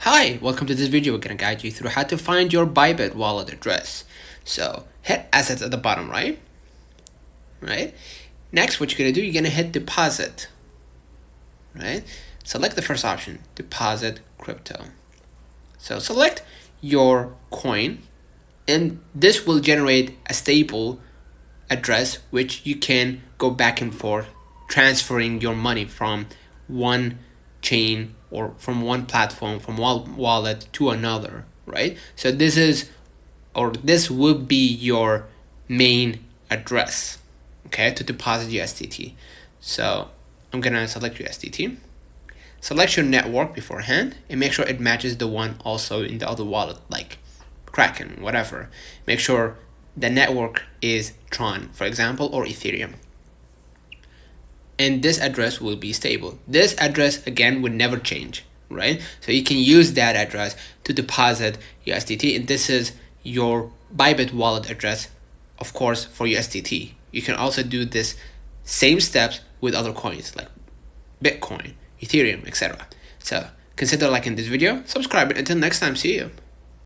Hi, welcome to this video. We're going to guide you through how to find your Bybit wallet address. So hit assets at the bottom right. Next, what you're going to do, you're going to hit deposit. Select the first option, deposit crypto. So select your coin, and this will generate a stable address which you can go back and forth transferring your money from one chain or from one platform, from one wallet to another, right? So this would be your main address, okay, to deposit USDT. So I'm gonna select USDT. Select your network beforehand and make sure it matches the one also in the other wallet, like Kraken, whatever. Make sure the network is Tron, for example, or Ethereum. And this address will be stable. This address, again, would never change, right? So you can use that address to deposit USDT, and this is your Bybit wallet address, of course, for USDT. You can also do this same steps with other coins like Bitcoin, Ethereum, etc. So consider liking this video, subscribe, and until next time, see you.